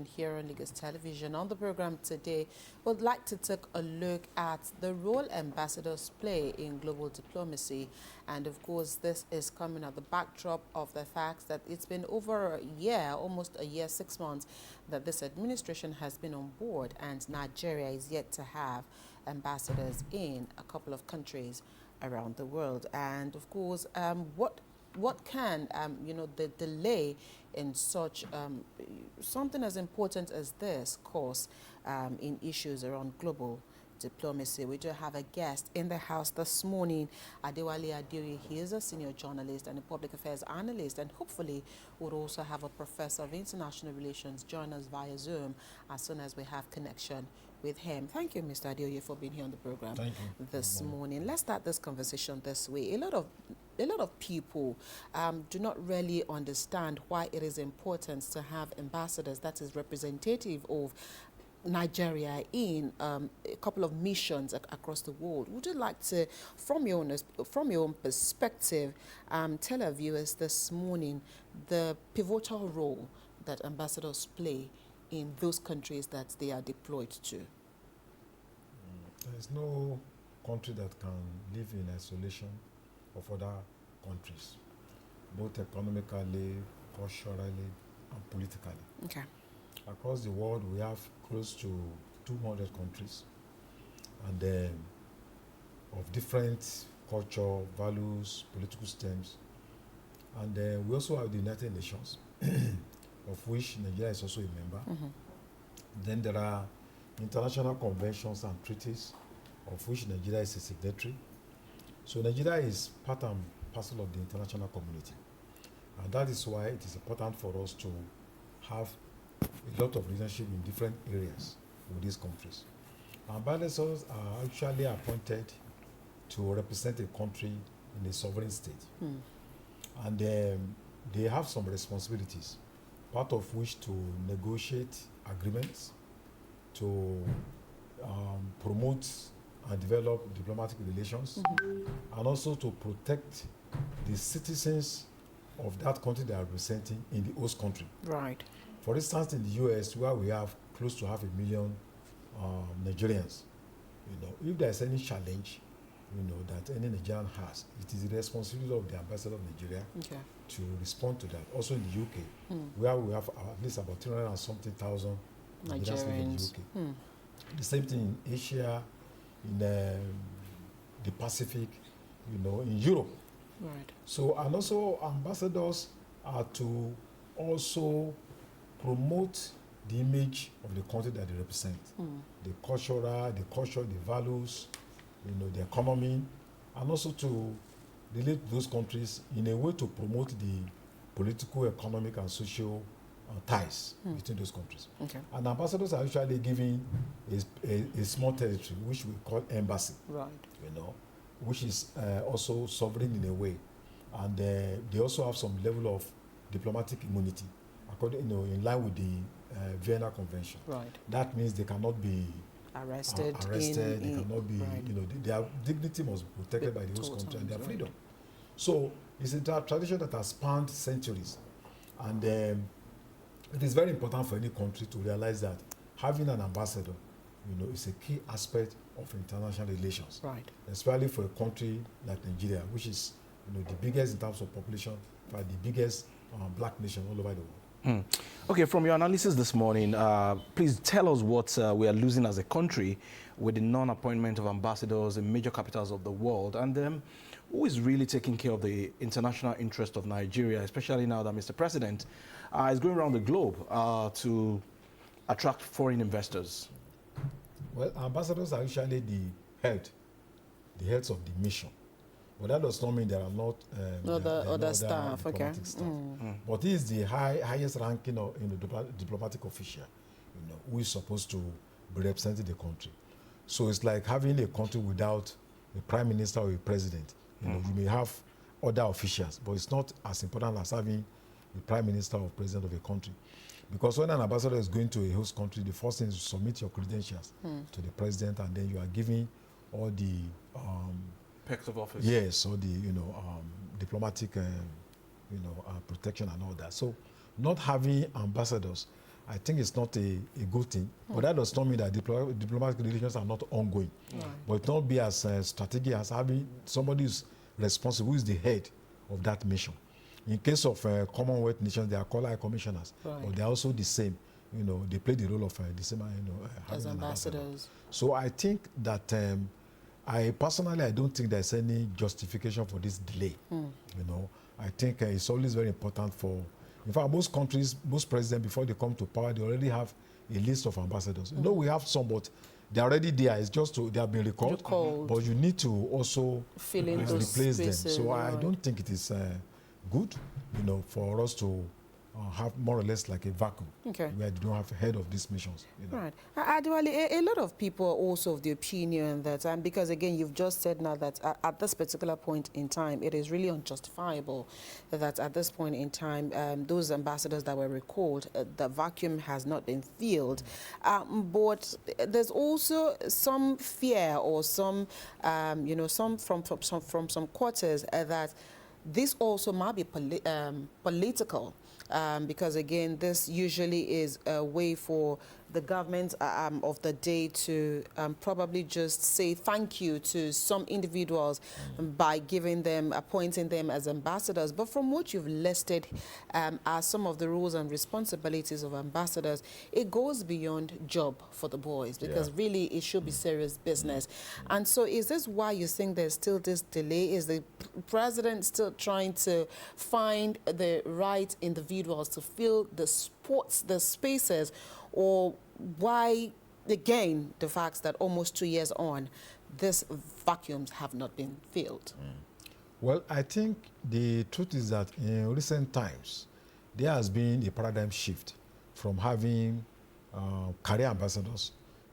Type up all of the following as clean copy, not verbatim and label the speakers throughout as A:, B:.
A: Here on Lagos Television. On the program today, we'd like to take a look at the role ambassadors play in global diplomacy. And of course, this is coming at the backdrop of the fact that it's been over a year, almost a year, 6 months, that this administration has been on board, and Nigeria is yet to have ambassadors in a couple of countries around the world. And of course, what can the delay in such something as important as this cause in issues around global diplomacy? We do have a guest in the house this morning, Adewale Adeoye. He is a senior journalist and a public affairs analyst, and hopefully we'll also have a professor of international relations join us via Zoom as soon as we have connection with him. Thank you, Mr. Adeoye, for being here on the program this morning. Let's start this conversation this way. A lot of people do not really understand why it is important to have ambassadors that is representative of Nigeria in a couple of missions across the world. Would you like to, from your own perspective, tell our viewers this morning the pivotal role that ambassadors play in those countries that they are deployed to?
B: There is no country that can live in isolation of other countries, both economically, culturally, and politically.
A: Okay.
B: Across the world, we have close to 200 countries, and of different culture, values, political stems. And we also have the United Nations, of which Nigeria is also a member.
A: Mm-hmm.
B: Then there are international conventions and treaties, of which Nigeria is a signatory. So Nigeria is part and parcel of the international community. And that is why it is important for us to have a lot of relationship in different areas with these countries. Ambassadors are actually appointed to represent a country in a sovereign state.
A: Mm.
B: And they have some responsibilities, part of which to negotiate agreements, to promote and develop diplomatic relations,
A: mm-hmm.
B: and also to protect the citizens of that country they are representing in the host country.
A: Right.
B: For instance, in the US, where we have close to 500,000 Nigerians, if there is any challenge, that any Nigerian has, it is the responsibility of the ambassador of Nigeria to respond to that. Also in the UK, where we have at least about 300 and something thousand Nigerians in the UK. The same thing in Asia, in the Pacific, in Europe.
A: Right.
B: So, and also ambassadors are to also promote the image of the country that they represent, the culture, the values, the economy, and also to relate to those countries in a way to promote the political, economic, and social ties between those countries.
A: Okay.
B: And ambassadors are usually given a small territory, which we call embassy.
A: Right.
B: Which is also sovereign in a way, and they also have some level of diplomatic immunity, according in line with the Vienna Convention.
A: Right.
B: That means they cannot be
A: arrested.
B: They cannot be.
A: Right.
B: Their dignity must be protected by the host country and their freedom. So it's a tradition that has spanned centuries, and it is very important for any country to realize that having an ambassador, is a key aspect of international relations.
A: Right.
B: Especially for a country like Nigeria, which is the biggest in terms of population, the biggest black nation all over the world.
C: Okay, from your analysis this morning, please tell us what we are losing as a country with the non-appointment of ambassadors in major capitals of the world, and who is really taking care of the international interest of Nigeria, especially now that Mr. President is going around the globe to attract foreign investors?
B: Well, ambassadors are usually the heads of the mission. But that does not mean there are not
A: other staff. Okay.
B: Staff. But he is the highest ranking diplomatic official, who is supposed to be representing the country. So it's like having a country without a prime minister or a president. You may have other officials, but it's not as important as having the prime minister or president of a country. Because when an ambassador is going to a host country, the first thing is to submit your credentials to the president, and then you are giving all the
C: perks of office.
B: Yes, all the diplomatic protection and all that. So not having ambassadors I think it's not a good thing. But that does not mean that diplomatic relations are not ongoing. But it not be as strategic as having somebody who's responsible, who is the head of that mission. In case of Commonwealth nations, they are called high commissioners, but they are also the same. You know, they play the role of the same,
A: as ambassadors.
B: So I think that I don't think there's any justification for this delay. You know, I think it's always very important for, in fact, most countries, most presidents, before they come to power, they already have a list of ambassadors. You know, we have some, but they're already there. It's just they have been recalled. But you need to also
A: fill in those
B: replace
A: spaces,
B: them. So I don't think it is good, you know, for us to have more or less like a vacuum where they don't have head of these missions. You know.
A: Right. Adewale, a lot of people are also of the opinion that, because again, you've just said now that at this particular point in time, it is really unjustifiable that at this point in time, those ambassadors that were recalled, the vacuum has not been filled. But there's also some fear or some, you know, some from some quarters that this also might be political. Because again, this usually is a way for the government of the day to probably just say thank you to some individuals by appointing them as ambassadors. But from what you've listed as some of the roles and responsibilities of ambassadors, it goes beyond job for the boys, because really it should be serious business. And so is this why you think there's still this delay? Is the president still trying to find the right individuals to fill the spaces, or why, again, the fact that almost 2 years on, these vacuums have not been filled?
B: Well, I think the truth is that in recent times, there has been a paradigm shift from having career ambassadors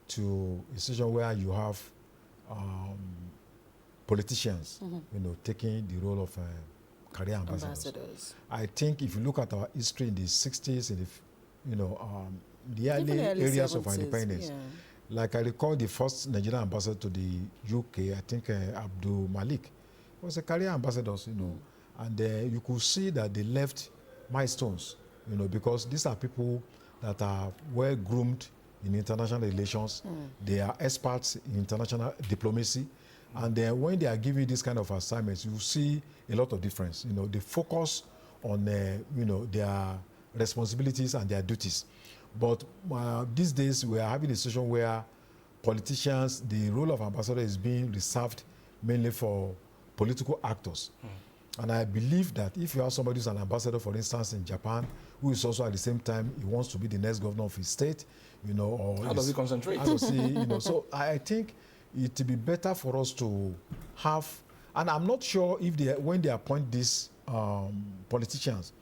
B: to a situation where you have politicians, you know, taking the role of career ambassadors. I think if you look at our history in the 60s, in the, you know, the early areas 70s, of our independence, like I recall the first Nigerian ambassador to the UK, I think Abdul Malik, was a career ambassador, you know, and you could see that they left milestones, you know, because these are people that are well groomed in international relations. They are experts in international diplomacy. And then when they are giving this kind of assignments, you see a lot of difference. You know, they focus on, you know, their responsibilities and their duties. But these days, we are having a situation where politicians, the role of ambassador is being reserved mainly for political actors. And I believe that if you have somebody who's an ambassador, for instance, in Japan, who is also at the same time, he wants to be the next governor of his state, you know, or
C: how does he concentrate?
B: How does he, you know, so I think it would be better for us to have, and I'm not sure if when they appoint these politicians,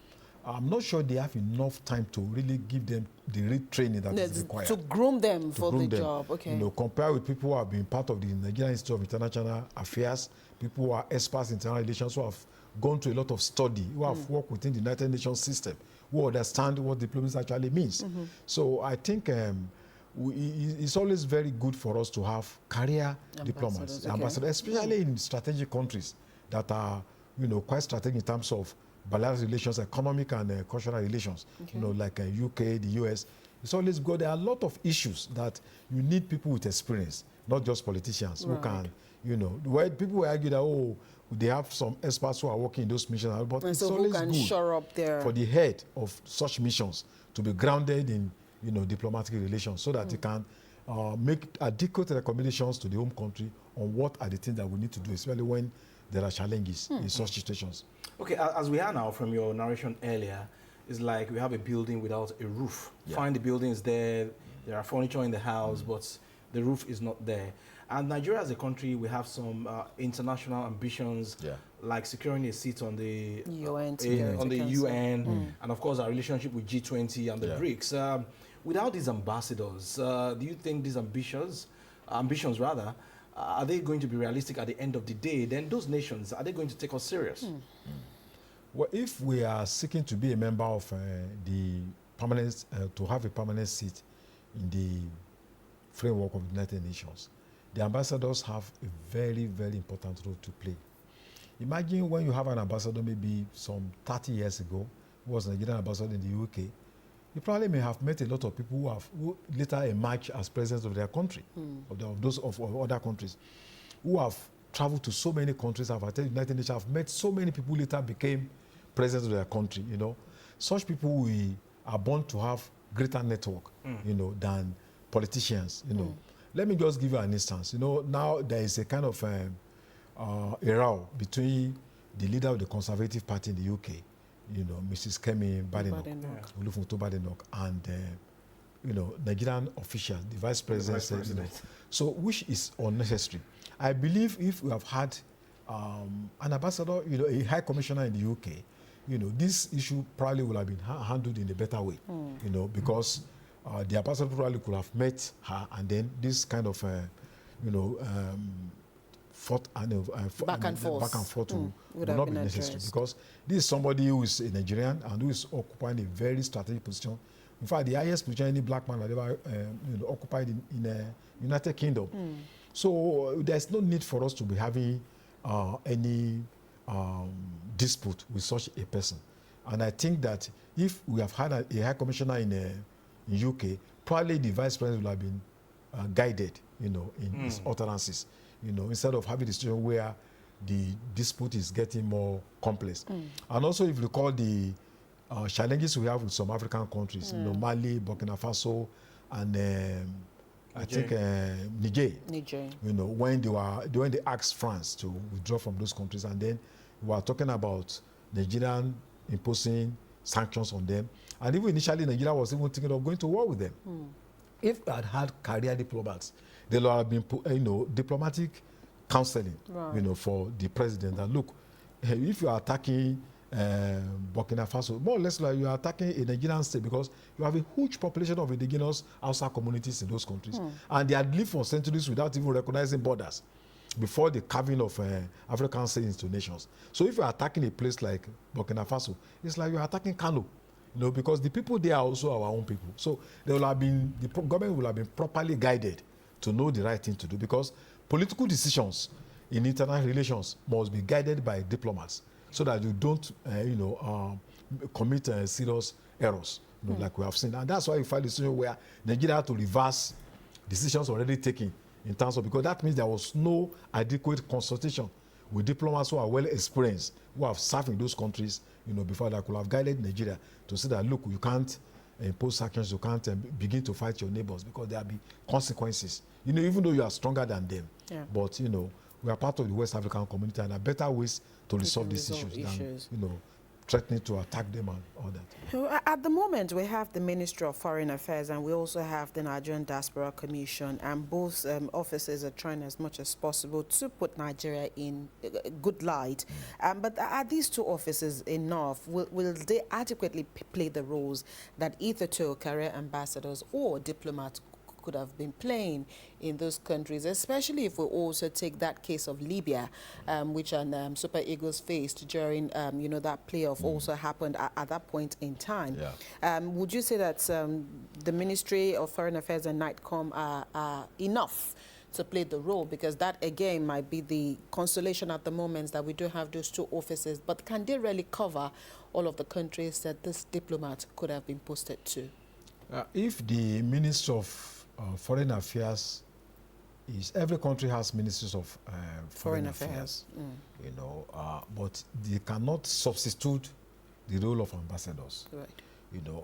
B: I'm not sure they have enough time to really give them the real training that is required.
A: To groom them for the job, okay.
B: You know, compared with people who have been part of the Nigerian Institute of International Affairs, people who are experts in international relations, who have gone through a lot of study, who have worked within the United Nations system, who understand what diplomacy actually means. So I think it's always very good for us to have career diplomats, ambassadors, especially in strategic countries that are, you know, quite strategic in terms of bilateral relations, economic and cultural relations, you know, like UK, the US. It's always good. There are a lot of issues that you need people with experience, not just politicians who can, you know, where people will argue that, oh, they have some experts who are working in those missions, but it's always good
A: shore up there
B: for the head of such missions to be grounded in, you know, diplomatic relations, so that you can make adequate recommendations to the home country on what are the things that we need to do, especially when there are challenges in such situations.
C: Okay, as we are now, from your narration earlier, it's like we have a building without a roof. Fine, the building is there are furniture in the house, but the roof is not there. And Nigeria as a country, we have some international ambitions, like securing a seat on the UN, and of course our relationship with G20 and the BRICS. Without these ambassadors, do you think these ambitions rather, are they going to be realistic at the end of the day? Then those nations, are they going to take us serious?
B: Well, if we are seeking to be a member of the permanent, to have a permanent seat in the framework of the United Nations, the ambassadors have a very, very important role to play. Imagine when you have an ambassador maybe some 30 years ago, who was a Nigerian ambassador in the UK, he probably may have met a lot of people who later emerged as presidents of their country, of other countries, who have traveled to so many countries, have attended United Nations, have met so many people who later became presidents of their country. Such people we are born to have greater network, than politicians. Let me just give you an instance. Now there is a kind of a row between the leader of the Conservative Party in the UK, Mrs. Kemi Badenoch, Olufunto Badenoch, and Nigerian officials, the vice president, said, so which is unnecessary. I believe if we have had an ambassador, a high commissioner in the UK, this issue probably would have been handled in a better way, because the ambassador probably could have met her, and then this kind of, back and forth would not be necessary, because this is somebody who is a Nigerian and who is occupying a very strategic position. In fact, the highest position any black man had ever occupied in the United Kingdom. So there's no need for us to be having any dispute with such a person. And I think that if we have had a high commissioner in UK, probably the vice president will have been guided, in his utterances, instead of having a situation where the dispute is getting more complex. And also, if you recall the challenges we have with some African countries, Mali, Burkina Faso, and I think Niger. When they asked France to withdraw from those countries, and then we were talking about Nigerian imposing sanctions on them, and even initially Nigeria was even thinking of going to war with them. If we had had career diplomats, there would have been diplomatic counseling, for the president. And look, if you are attacking Burkina Faso, more or less like you are attacking a Nigerian state, because you have a huge population of indigenous Hausa communities in those countries, and they had lived for centuries without even recognizing borders before the carving of African states into nations. So if you are attacking a place like Burkina Faso, it's like you are attacking Kano, because the people there are also our own people. So there will have been, the government will have been properly guided to know the right thing to do, because political decisions in international relations must be guided by diplomats, so that you don't, commit serious errors, like we have seen. And that's why you find a situation where Nigeria had to reverse decisions already taken in terms of, because that means there was no adequate consultation with diplomats who are well experienced, who have served in those countries, before that could have guided Nigeria to say that, look, you can't impose sanctions, you can't begin to fight your neighbors, because there will be consequences. Even though you are stronger than them, but we are part of the West African community, and there are better ways to resolve these issues than threatening to attack them and all that.
A: So at the moment, we have the Ministry of Foreign Affairs, and we also have the Nigerian Diaspora Commission, and both offices are trying as much as possible to put Nigeria in a good light. But are these two offices enough? Will they adequately play the roles that either two career ambassadors or diplomats could have been playing in those countries, especially if we also take that case of Libya, which Super Eagles faced during, that playoff also happened at that point in time. Would you say that the Ministry of Foreign Affairs and NITCOM are enough to play the role? Because that, again, might be the consolation at the moment that we do have those two offices, but can they really cover all of the countries that this diplomat could have been posted to?
B: If the Minister of Foreign Affairs every country has ministries of foreign affairs. But they cannot substitute the role of ambassadors. Right.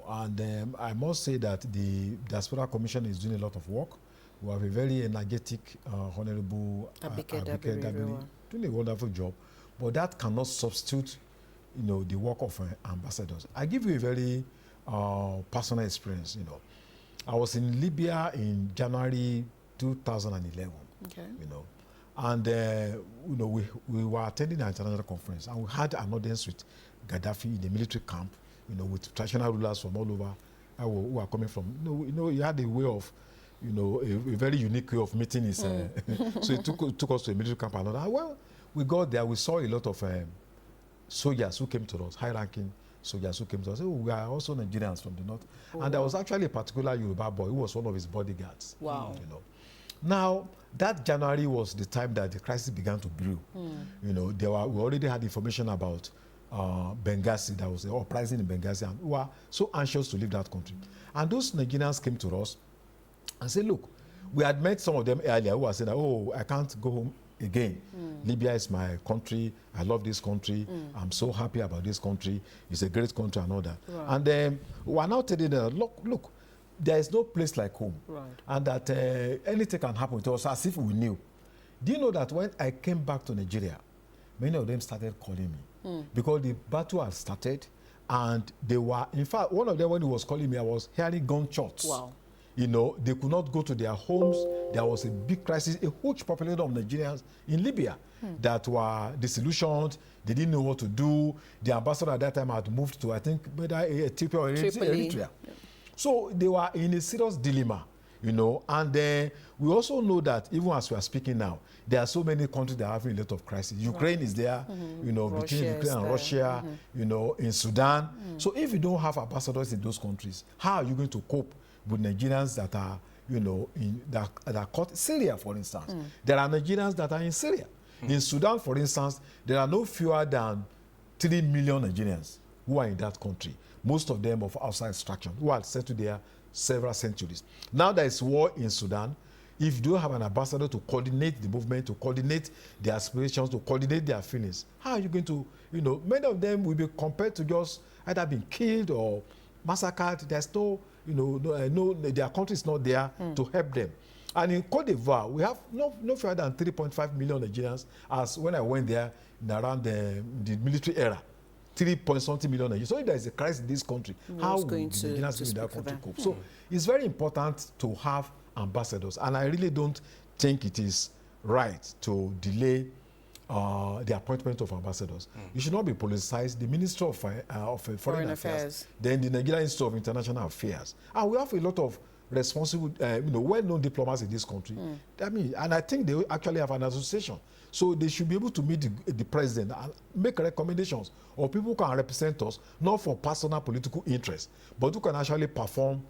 B: And I must say that the Diaspora Commission is doing a lot of work. We have a very energetic, honorable Abike Dabiri doing a wonderful job. But that cannot substitute, the work of ambassadors. I give you a very personal experience. I was in Libya in January 2011. Okay. And we were attending an international conference, and we had an audience with Gaddafi in the military camp, with traditional rulers from all over who are coming from. He had a way of, a very unique way of meeting his. So he took us to a military camp and all that. Well, we got there. We saw a lot of soldiers who came to us, high-ranking soldiers who came to us. Oh, we are also Nigerians from the north. Oh, and there was actually a particular Yoruba boy who was one of his bodyguards. Wow. Now, that January was the time that the crisis began to brew. We already had information about Benghazi, that was the uprising in Benghazi, and who were so anxious to leave that country. And those Nigerians came to us and said, look, we had met some of them earlier who were saying, oh, I can't go home again. Libya is my country. I love this country. I'm so happy about this country. It's a great country and all that.
A: Right.
B: And then we are now telling them, look, there is no place like home.
A: Right.
B: And that anything can happen to us, as if we knew. Do you know that when I came back to Nigeria, many of them started calling me because the battle had started, and they were, in fact, one of them, when he was calling me, I was hearing gunshots.
A: Wow.
B: You know, they could not go to their homes. There was a big crisis, a huge population of Nigerians in Libya that were disillusioned. They didn't know what to do. The ambassador at that time had moved to, I think, whether Ethiopia or
A: Tripoli.
B: Eritrea. Yeah. So they were in a serious dilemma, you know. And then we also know that even as we are speaking now, there are so many countries that are having a lot of crisis. Ukraine is there, you know, between
A: Russia
B: Ukraine and
A: there.
B: Russia, you know, in Sudan. So if you don't have ambassadors in those countries, how are you going to cope with Nigerians that are, you know, that are caught? Syria, for instance. There are Nigerians that are in Syria. In Sudan, for instance, there are no fewer than 3 million Nigerians who are in that country. Most of them of outside extraction, who are settled there several centuries. Now there is war in Sudan. If you don't have an ambassador to coordinate the movement, to coordinate their aspirations, to coordinate their feelings, how are you going to, you know, many of them will be compared to just either being killed or massacred. There's no, you know, their country is not there to help them. And in Cote d'Ivoire, we have no fewer than 3.5 million Nigerians, as when I went there in around the military era. 3-point-something million Nigerians. So if there is a crisis in this country, how will the Nigerians in that country cope? So it's very important to have ambassadors, and I really don't think it is right to delay the appointment of ambassadors. It should not be politicized. The Minister of Foreign Affairs, then the Nigerian Institute of International Affairs, and we have a lot of responsible, you know, well-known diplomats in this country. I mean, and I think they actually have an association. So they should be able to meet the president and make recommendations, or people who can represent us, not for personal political interest, but who can actually perform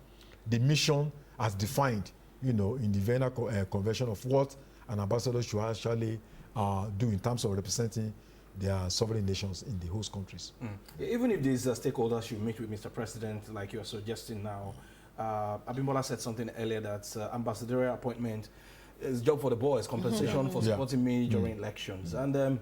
B: the mission as defined, you know, in the Vienna Convention of what an ambassador should actually do in terms of representing their sovereign nations in the host countries.
C: Even if these stakeholders should meet with Mr. President, like you're suggesting now, Abimbola said something earlier that ambassadorial appointment is job for the boys, compensation for supporting me during elections. And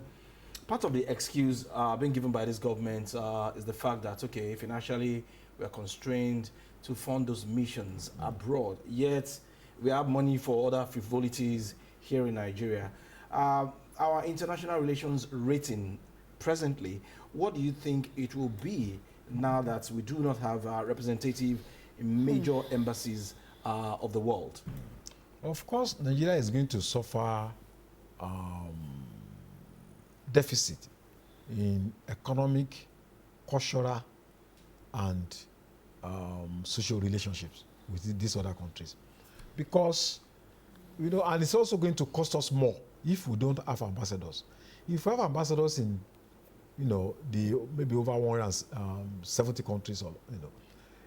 C: part of the excuse being given by this government is the fact that, okay, financially we are constrained to fund those missions abroad, yet we have money for other frivolities here in Nigeria. Our international relations rating presently, what do you think it will be now that we do not have a representative in major embassies of the world?
B: Of course, Nigeria is going to suffer deficit in economic, cultural, and social relationships with these other countries, because, you know, and it's also going to cost us more if we don't have ambassadors. If we have ambassadors in, you know, the maybe over 170 countries, or, you know,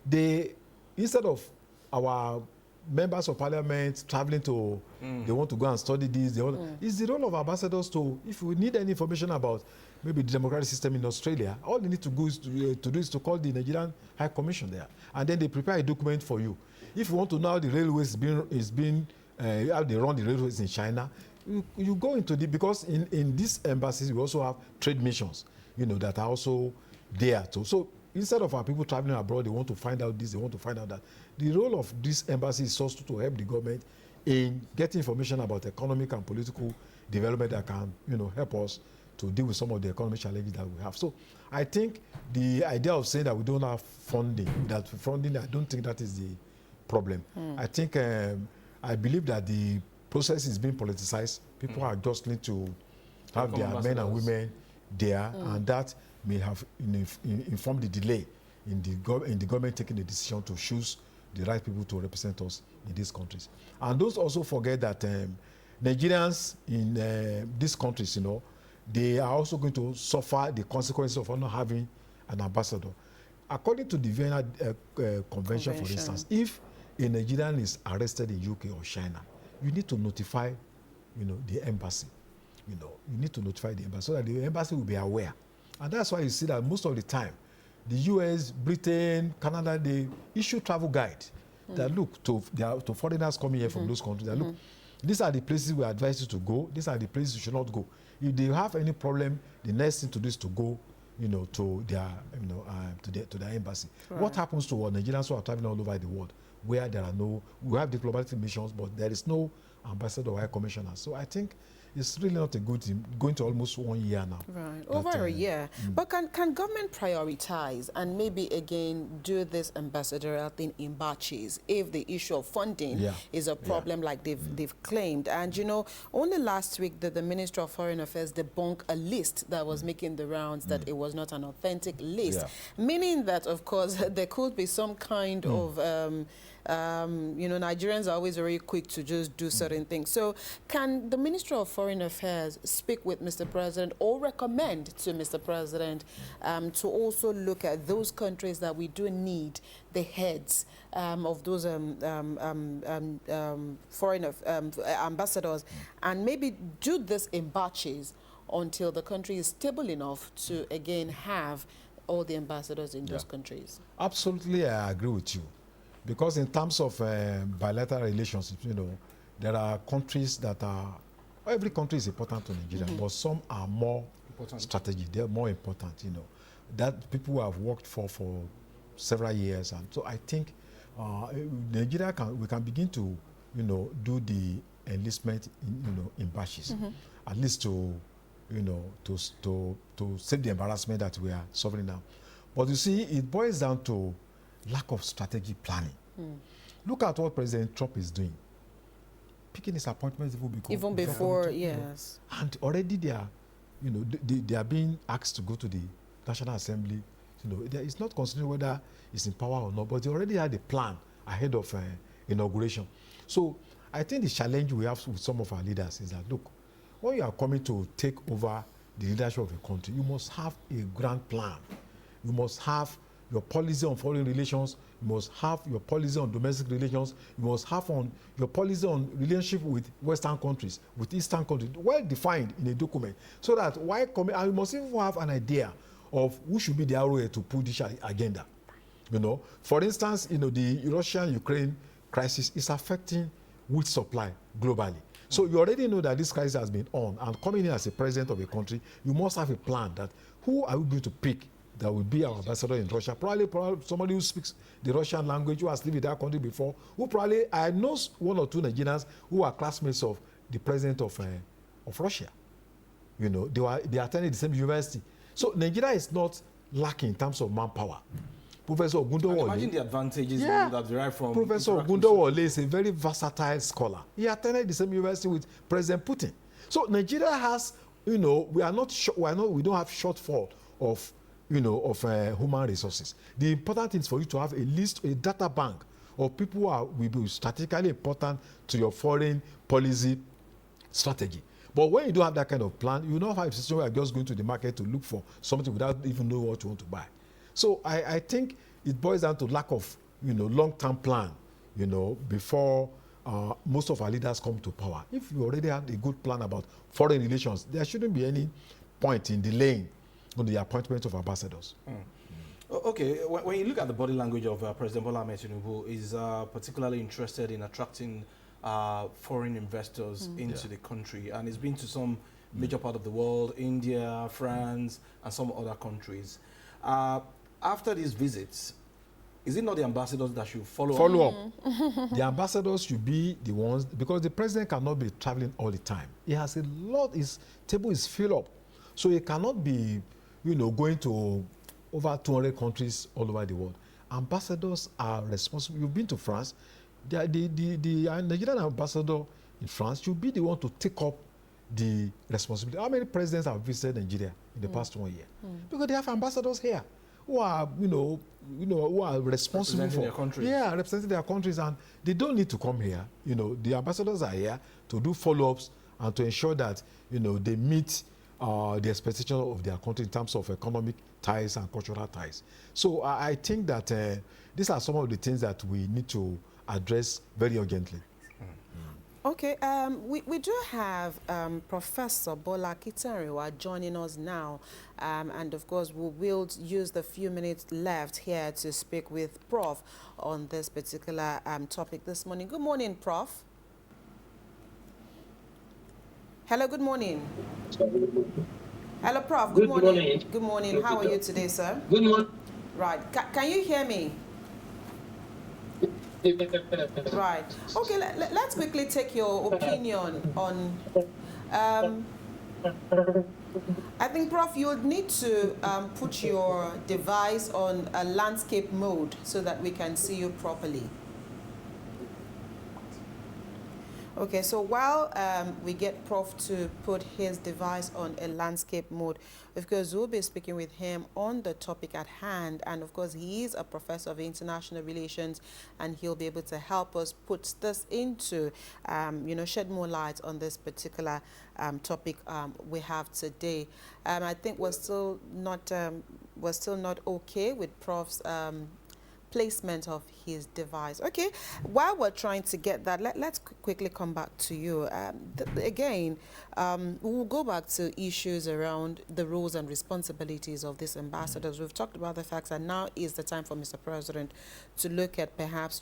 B: they, instead of our members of parliament traveling to, they want to go and study this, they want, it's the role of ambassadors to, if we need any information about maybe the democratic system in Australia, all they need to do is to call the Nigerian High Commission there, and then they prepare a document for you. If you want to know how the railways how they run the railways in China, you go into the, because in these embassies we also have trade missions, you know, that are also there too. So instead of our people traveling abroad, they want to find out this, they want to find out that. The role of this embassy is also to help the government in getting information about economic and political development that can, you know, help us to deal with some of the economic challenges that we have. So I think the idea of saying that we don't have funding, I don't think that is the problem. I think, I believe that the process is being politicized. People are just need to have their men and women there, and that may have informed the delay in the government taking the decision to choose the right people to represent us in these countries. And those also forget that Nigerians in these countries, you know, they are also going to suffer the consequences of not having an ambassador. According to the Vienna Convention, for instance, if a Nigerian is arrested in UK or China, you need to notify, you know, the embassy. You know, you need to notify the embassy so that the embassy will be aware And that's why you see that most of the time, the US, Britain, Canada, they issue travel guide that look to foreigners coming here from those countries. That look, these are the places we advise you to go. These are the places you should not go. If they have any problem, the next thing to do is to go, to their, to their embassy.
A: Right.
B: What happens to our Nigerians who are traveling all over the world, where there are we have diplomatic missions, but there is no ambassador or high commissioner. So I think it's really not a good thing, going to almost 1 year now.
A: Right, over a year. But can government prioritize and maybe again do this ambassadorial thing in batches if the issue of funding is a problem like they've claimed? And only last week did the Ministry of Foreign Affairs debunk a list that was making the rounds that it was not an authentic list, meaning that of course there could be some kind of Nigerians are always very quick to just do certain things. So can the Ministry of Foreign Affairs speak with Mr. President or recommend to Mr. President to also look at those countries that we do need the heads of those foreign ambassadors and maybe do this in batches until the country is stable enough to again have all the ambassadors in those countries?
B: Absolutely, I agree with you. Because in terms of bilateral relationships, there are countries that are, every country is important to Nigeria, but some are more strategic. They're more important, that people who have worked for several years. And so I think Nigeria we can begin to, do the enlistment, in batches, at least to save the embarrassment that we are suffering now. But you see, it boils down to lack of strategic planning. Look at what President Trump is doing. Picking his appointments even before,
A: yes.
B: And already they are, they are being asked to go to the National Assembly. It's not considering whether it's in power or not, but they already had a plan ahead of inauguration. So I think the challenge we have with some of our leaders is that, look, when you are coming to take over the leadership of a country, you must have a grand plan. You must have your policy on foreign relations, you must have your policy on domestic relations, you must have your policy on relationship with Western countries, with Eastern countries, well defined in a document, so that and you must even have an idea of who should be the ROA to put this agenda. For instance, the Russian-Ukraine crisis is affecting wheat supply globally. So you already know that this crisis has been on, and coming in as a president of a country, you must have a plan that who are we going to pick that will be our ambassador in Russia. Probably somebody who speaks the Russian language, who has lived in that country before, I know one or two Nigerians who are classmates of the president of Russia. They attended the same university. So Nigeria is not lacking in terms of manpower. Professor Ogundowole.
C: Imagine the advantages you would have derived from.
B: Professor Ogundowole is a very versatile scholar. He attended the same university with President Putin. So Nigeria has, we are not we don't have shortfall of human resources. The important thing is for you to have a data bank of people who will be strategically important to your foreign policy strategy. But when you don't have that kind of plan, you don't have a situation where you're just going to the market to look for something without even knowing what you want to buy. So I think it boils down to lack of, long-term plan, before most of our leaders come to power. If you already have a good plan about foreign relations, there shouldn't be any point in delaying on the appointment of ambassadors.
C: Okay, when you look at the body language of President Bola Ahmed Tinubu, is particularly interested in attracting foreign investors into the country, and he's been to some major part of the world, India, France, and some other countries. After these visits, is it not the ambassadors that should follow
B: up? The ambassadors should be the ones, because the president cannot be traveling all the time. He has a lot, his table is filled up. So he cannot be, going to over 200 countries all over the world. Ambassadors are responsible. You've been to France. The Nigerian ambassador in France should be the one to take up the responsibility. How many presidents have visited Nigeria in the past 1 year? Because they have ambassadors here who are, who are responsible for
C: their countries.
B: Yeah, representing their countries, and they don't need to come here. The ambassadors are here to do follow-ups and to ensure that, they meet the expectation of their country in terms of economic ties and cultural ties. So I think that these are some of the things that we need to address very urgently.
A: Okay, we do have Professor Bola Kitanriwa joining us now. And of course, we will use the few minutes left here to speak with Prof on this particular topic this morning. Good morning, Prof. Hello, good morning. Hello, Prof. Good morning. Good morning. How are you today, sir?
D: Good morning.
A: Right. Can you hear me? Right. Okay, let's quickly take your opinion on... I think, Prof, you would need to put your device on a landscape mode so that we can see you properly. Okay, so while we get Prof to put his device on a landscape mode, of course, we'll be speaking with him on the topic at hand. And of course, he is a professor of international relations, and he'll be able to help us put this into, shed more light on this particular topic we have today. I think we're still not okay with Prof's placement of his device. Okay, while we're trying to get that, let's quickly come back to you. We'll go back to issues around the roles and responsibilities of these ambassadors. We've talked about the fact that now is the time for Mr. President to look at perhaps,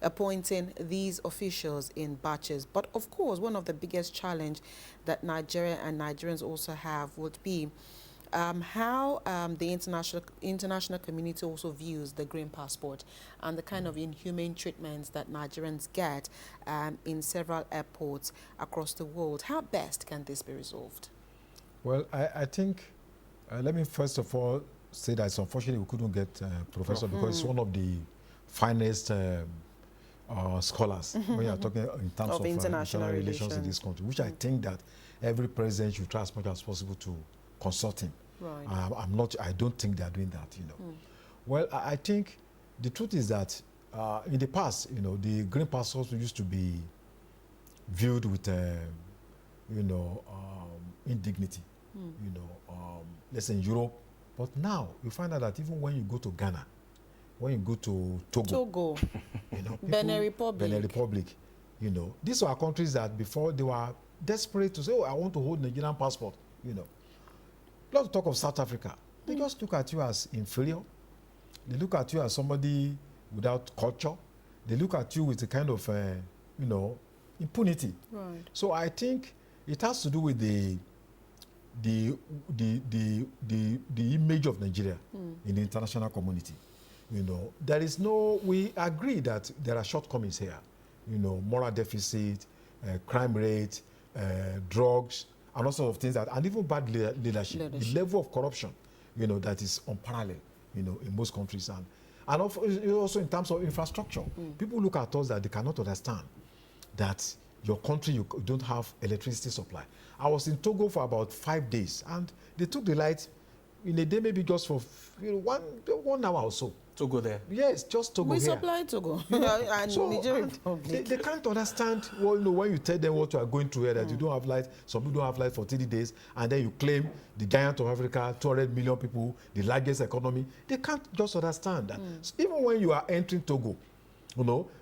A: appointing these officials in batches. But of course, one of the biggest challenge that Nigeria and Nigerians also have would be how the international community also views the green passport and the kind of inhumane treatments that Nigerians get in several airports across the world. How best can this be resolved?
B: Well, I think, let me first of all say that it's unfortunate we couldn't get Professor because he's one of the finest scholars when you're talking in terms of international relations in this country, which I think that every president should try as much as possible to consult him.
A: Right.
B: I don't think they're doing that, Well, I think the truth is that in the past, the green passports used to be viewed with, indignity, let's say in Europe. But now you find out that even when you go to Ghana, when you go to Togo,
A: Benin Republic,
B: these are countries that before they were desperate to say, oh, I want to hold Nigerian passport, Not to talk of South Africa. They just look at you as inferior. They look at you as somebody without culture. They look at you with a kind of, impunity.
A: Right.
B: So I think it has to do with the image of Nigeria in the international community. There is we agree that there are shortcomings here. Moral deficit, crime rate, drugs, and all sorts of things and even bad leadership. The level of corruption, that is unparalleled, in most countries. And also in terms of infrastructure. People look at us that they cannot understand that your country, you don't have electricity supply. I was in Togo for about 5 days, and they took the light in a day, maybe just for 1 hour or so.
C: Togo there?
B: Yes, just Togo.
A: We
B: here.
A: supply Togo. And
B: So,
A: Nigeria.
B: they can't understand, when you tell them what you are going through here, that you don't have light, some people don't have light for 30 days, and then you claim the giant of Africa, 200 million people, the largest economy. They can't just understand that. So even when you are entering Togo,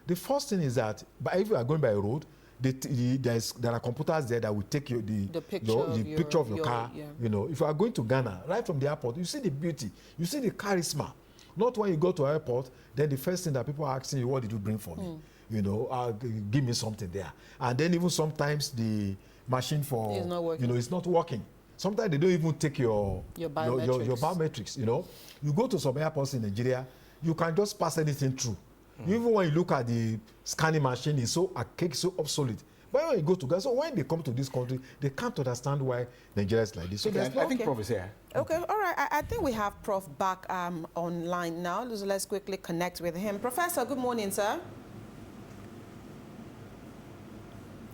B: the first thing is that, if you are going by a road, there are computers there that will take you the picture of your car.
A: Yeah.
B: If you are going to Ghana, right from the airport, you see the beauty, you see the charisma. Not when you go to airport, then the first thing that people are asking you, what did you bring for me? Give me something there. And then even sometimes the machine for,
A: it's not working.
B: It's not working. Sometimes they don't even take your
A: biometrics.
B: Your biometrics, You go to some airports in Nigeria, you can just pass anything through. Even when you look at the scanning machine, it's so archaic, so obsolete. But when you go to Ghana, so when they come to this country, they can't understand why Nigeria is like this. So
C: I think Prof is here.
A: Okay, all right. I think we have Prof back online now. So let's quickly connect with him. Professor, good morning, sir.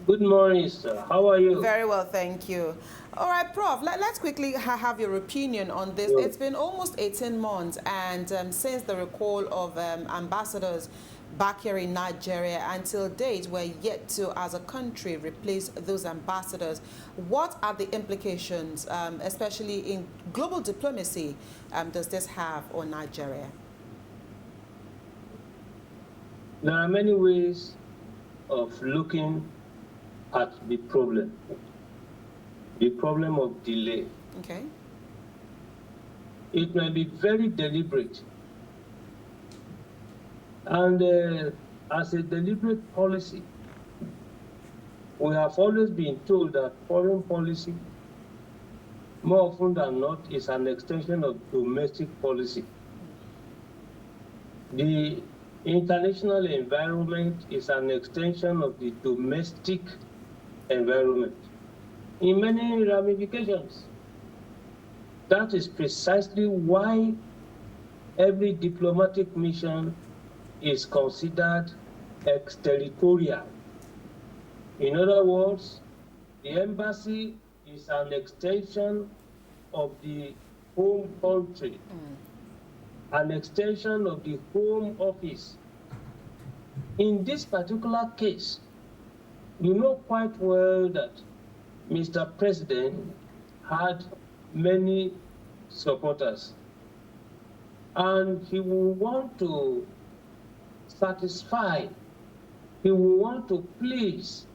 D: Good morning, sir. How are you?
A: Very well, thank you. All right, Prof, let's quickly have your opinion on this. It's been almost 18 months, and since the recall of ambassadors back here in Nigeria, until date, we're yet to, as a country, replace those ambassadors. What are the implications, especially in global diplomacy, does this have on Nigeria?
D: There are many ways of looking at the problem of delay.
A: Okay.
D: It may be very deliberate. And as a deliberate policy, we have always been told that foreign policy, more often than not, is an extension of domestic policy. The international environment is an extension of the domestic environment in many ramifications. That is precisely why every diplomatic mission is considered exterritorial. In other words, the embassy is an extension of the home country, an extension of the home office. In this particular case, you know quite well that Mr. President had many supporters, and he will want to satisfy, he will want to please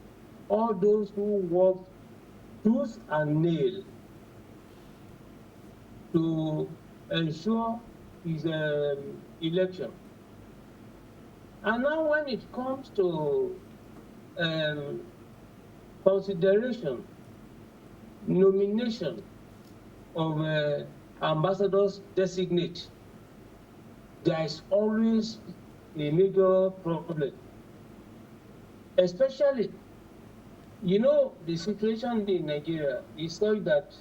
D: all those who work tooth and nail to ensure his election. And now when it comes to consideration, nomination of ambassadors designate, there is always a major problem. Especially, you know, the situation in Nigeria is such that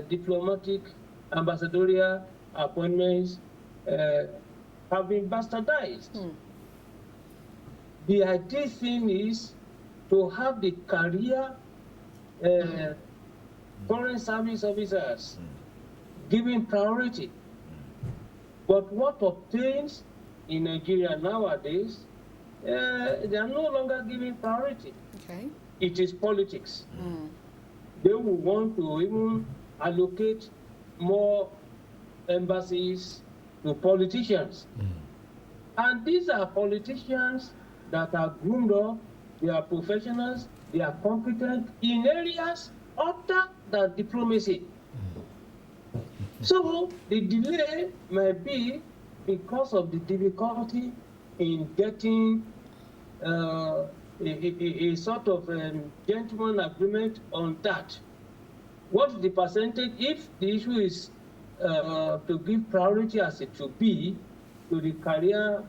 D: diplomatic, ambassadorial appointments have been bastardized. The ideal thing is to have the career foreign service officers given priority. But what obtains in Nigeria nowadays, they are no longer given priority.
A: Okay.
D: It is politics. They will want to even allocate more embassies to politicians. And these are politicians that are groomed up, they are professionals, they are competent in areas other than diplomacy. So the delay may be because of the difficulty in getting a sort of gentleman agreement on that. What is the percentage? If the issue is to give priority as it should be to the career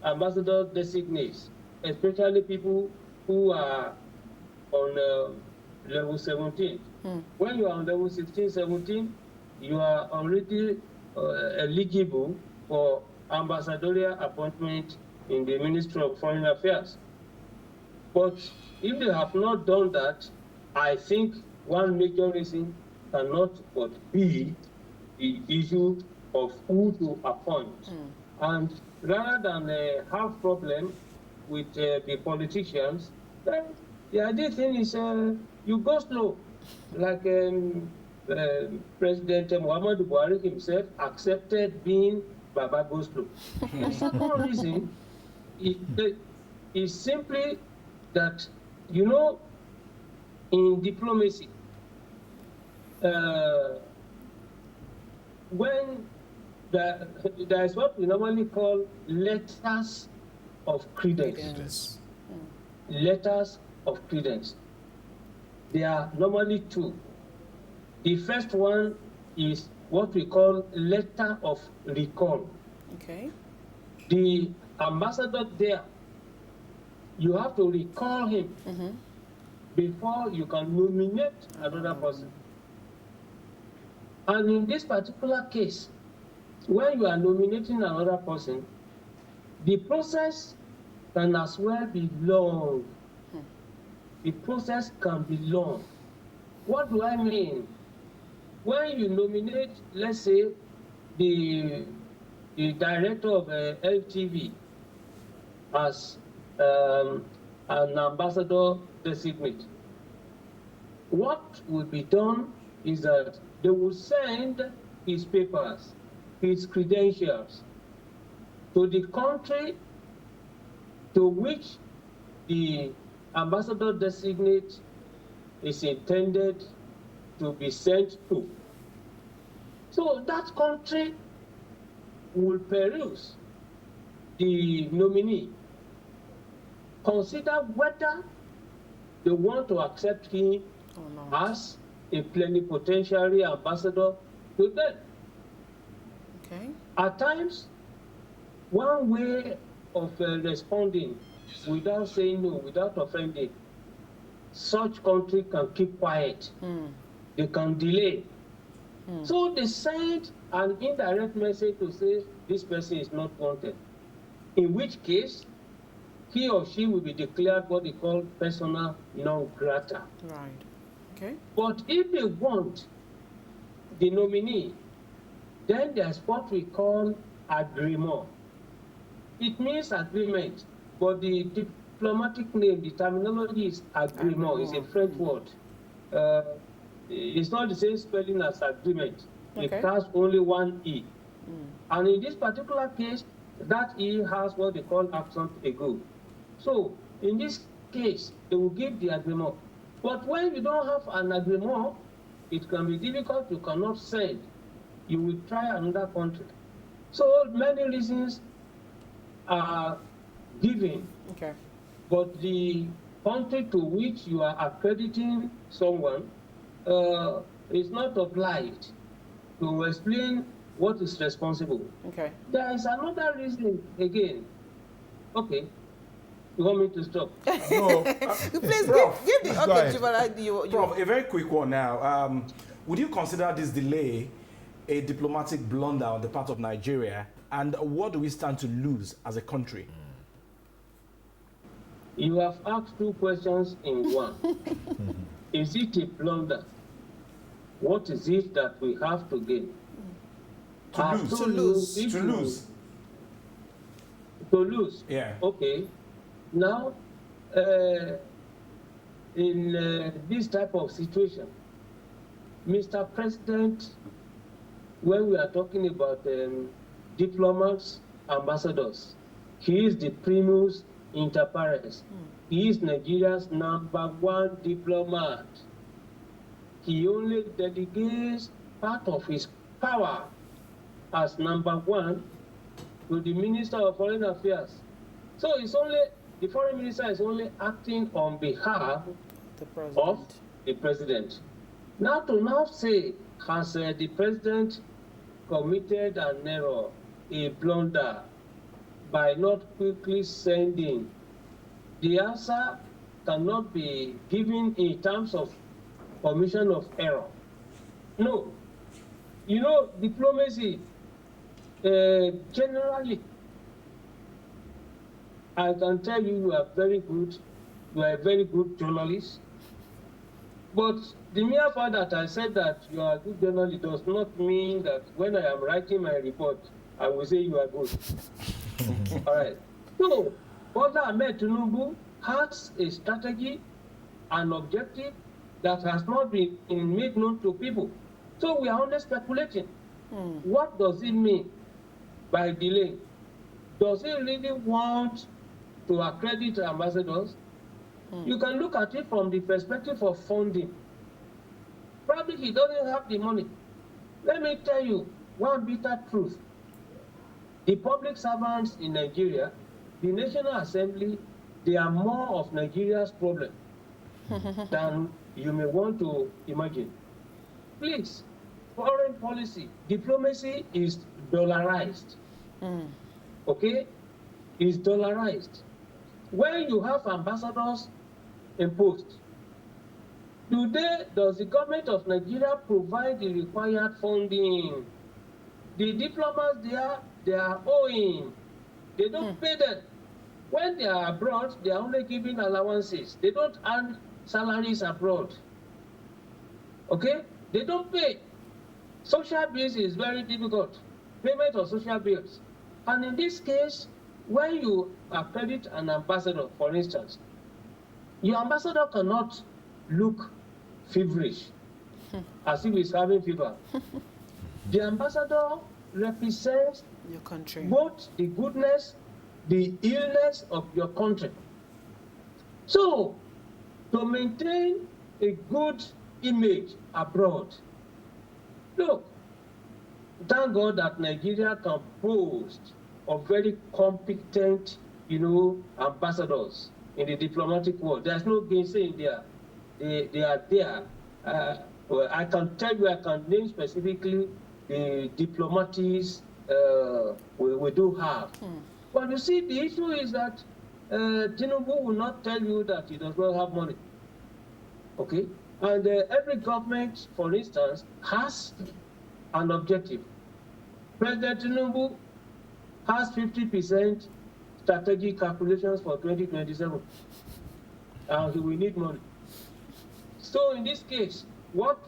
D: ambassador designates, especially people who are on level 17. When you are on level 16, 17, you are already eligible for ambassadorial appointment in the Ministry of Foreign Affairs. But if they have not done that, I think one major reason cannot but be the issue of who to appoint. And rather than have problem with the politicians, then the ideal thing is you go slow, like President Muhammadu Buhari himself accepted being Baba go slow. The second reason is simply that, you know, in diplomacy, when there is what we normally call letters of credence. Letters of credence. There are normally two. The first one is what we call letter of recall.
A: Okay.
D: The ambassador there, you have to recall him before you can nominate another person. And in this particular case, when you are nominating another person, the process can as well be long. The process can be long. What do I mean? When you nominate, let's say, the director of LTV as an ambassador designate, what will be done is that they will send his papers, his credentials to the country to which the ambassador designate is intended to be sent to. So that country will peruse the nominee, consider whether they want to accept him as a plenipotentiary ambassador to them.
A: Okay.
D: At times, one way of responding without saying no, without offending, such country can keep quiet. They can delay. So they send an indirect message to say this person is not wanted, in which case he or she will be declared what they call persona non grata.
A: Right. Okay.
D: But if they want the nominee, then there's what we call agreement. It means agreement, but the diplomatic name, the terminology is agreement. It's a French word. It's not the same spelling as agreement.
A: Okay.
D: It has only one E. And in this particular case, that E has what they call accent aigu. So in this case, they will give the agreement. But when you don't have an agreement, it can be difficult. You cannot send. You will try another country. So many reasons are given.
A: Okay.
D: But the country to which you are accrediting someone is not obliged to explain what is responsible.
A: Okay.
D: There is another reason again. Okay. You want me to stop?
B: No,
A: Please
C: Prof,
A: give the
B: go ahead.
A: you
C: Prof, a very quick one now. Would you consider this delay a diplomatic blunder on the part of Nigeria? And what do we stand to lose as a country?
D: You have asked two questions in one. Is it a blunder? What is it that we have to gain?
C: To lose.
A: To lose.
C: To lose.
D: To lose.
C: Yeah.
D: Okay. Now, in this type of situation, Mr. President, when we are talking about diplomats, ambassadors, he is the primus inter pares. He is Nigeria's #1 diplomat. He only delegates part of his power as #1 to the Minister of Foreign Affairs. So it's only, the foreign minister is only acting on behalf
A: the
D: of
A: president.
D: the president. Now to now say, has the president committed an error, a blunder, by not quickly sending? The answer cannot be given in terms of commission of error. No. You know, diplomacy, generally, I can tell you, you are very good. You are a very good journalist. But the mere fact that I said that you are a good journalist does not mean that when I am writing my report, I will say you are good. All right. So, Bola Ahmed Tinubu has a strategy, an objective that has not been made known to people. So we are only speculating. What does it mean by delay? Does he really want to accredit ambassadors? You can look at it from the perspective of funding. Probably he doesn't have the money. Let me tell you one bitter truth. The public servants in Nigeria, the National Assembly, they are more of Nigeria's problem than you may want to imagine. Please, foreign policy, diplomacy is dollarized. Okay? Is dollarized. When you have ambassadors imposed, does the government of Nigeria provide the required funding? The diplomats they are owing. They don't pay them. When they are abroad, they are only giving allowances. They don't earn salaries abroad. Okay? They don't pay. Social bills is very difficult. Payment of social bills. And in this case, when you accredit an ambassador, for instance, your ambassador cannot look feverish, as if he's having fever. The ambassador represents
A: Your country.
D: both the goodness, the illness of your country. So, to maintain a good image abroad, look, thank God that Nigeria can boast of very competent, ambassadors in the diplomatic world. There's no gainsaying there. They are there. Well, I can tell you, I can name specifically the diplomats we do have. But you see, the issue is that Tinubu will not tell you that he does not have money. Okay? And every government, for instance, has an objective. President Tinubu has 50% strategic calculations for 2027, and he will need money. So in this case, what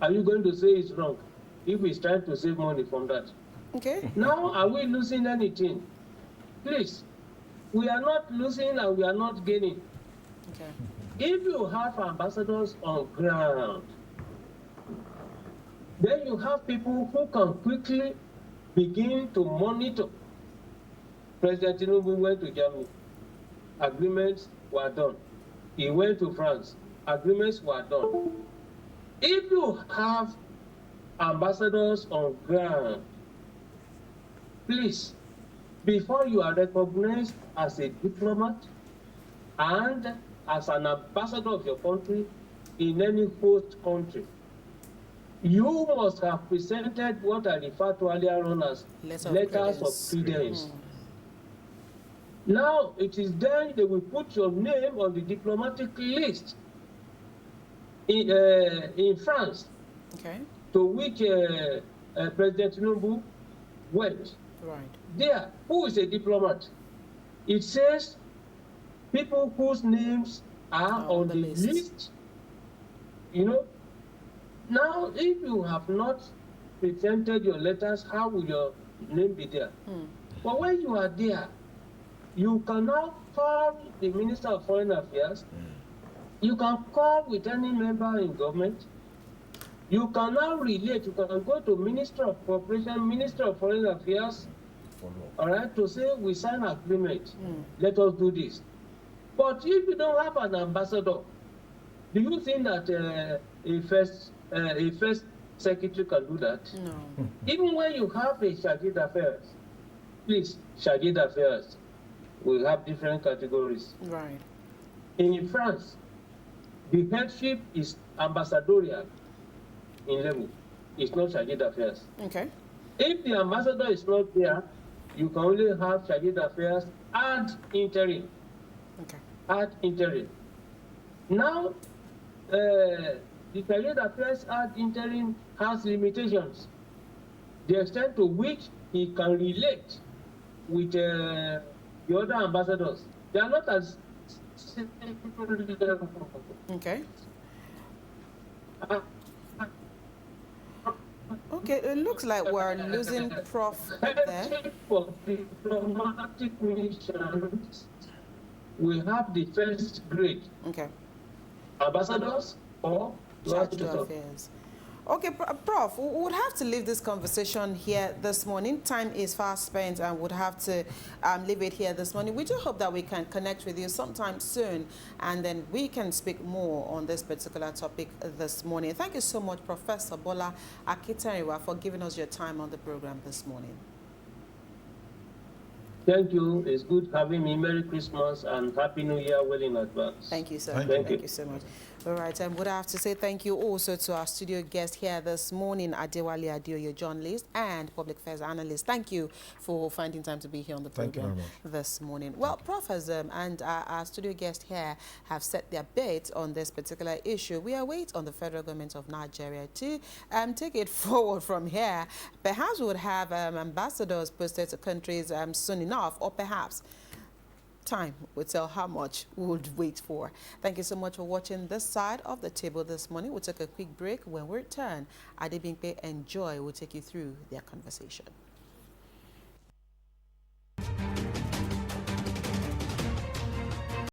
D: are you going to say is wrong if he's trying to save money from that?
A: Okay.
D: Now, are we losing anything? Please, we are not losing and we are not gaining.
A: Okay.
D: If you have ambassadors on ground, then you have people who can quickly begin to monitor. President Tinubu went to Germany. Agreements were done. He went to France. Agreements were done. If you have ambassadors on ground, please, before you are recognized as a diplomat and as an ambassador of your country in any host country, you must have presented what I referred to earlier on as letters of credence. Now, it is then they will put your name on the diplomatic list in France,
A: Okay.
D: to which President Tinubu went.
A: Right.
D: There, who is a diplomat? It says people whose names are on the list. Now, if you have not presented your letters, how will your name be there? But when you are there, you can now call the Minister of Foreign Affairs. You can call with any member in government. You can now relate. You can go to Minister of Cooperation, Minister of Foreign Affairs, all right, to say we sign agreement. Let us do this. But if you don't have an ambassador, do you think that a first secretary can do that?
A: No.
D: Even when you have a charge d'affaires, please, charge d'affaires, we have different categories.
A: Right.
D: In France, the headship is ambassadorial in level. It's not charge d'affaires.
A: Okay.
D: If the ambassador is not there, you can only have charge d'affaires and interim.
A: Okay.
D: At interim. Now, the charge d'affaires at interim has limitations. The extent to which he can relate with the other ambassadors. They are not as
A: Okay. Okay, it looks like we're losing Prof there.
D: For diplomatic missions, we have the first grade
A: Okay.
D: ambassadors or
A: Charge d'affaires. Okay, Prof, we would have to leave this conversation here this morning. Time is fast spent and would have to leave it here this morning. We do hope that we can connect with you sometime soon and then we can speak more on this particular topic this morning. Thank you so much, Professor Bola Akinterinwa, for giving us your time on the program this morning.
D: Thank you. It's good having me. Merry Christmas and Happy New Year well in advance.
A: Thank you, sir.
D: Thank
A: Thank you so much. All right, and would I have to say thank you also to our studio guest here this morning, Adewale Adeoye, journalist and public affairs analyst. Thank you for finding time to be here on the program this morning. Well, Prof and our studio guest here have set their bait on this particular issue. We await on the federal government of Nigeria to take it forward from here. Perhaps we would have ambassadors posted to countries soon enough, or perhaps time will tell how much we would wait for. Thank you so much for watching this side of the table this morning. We'll take a quick break. When we return, Adebimpe and Joy will take you through their conversation.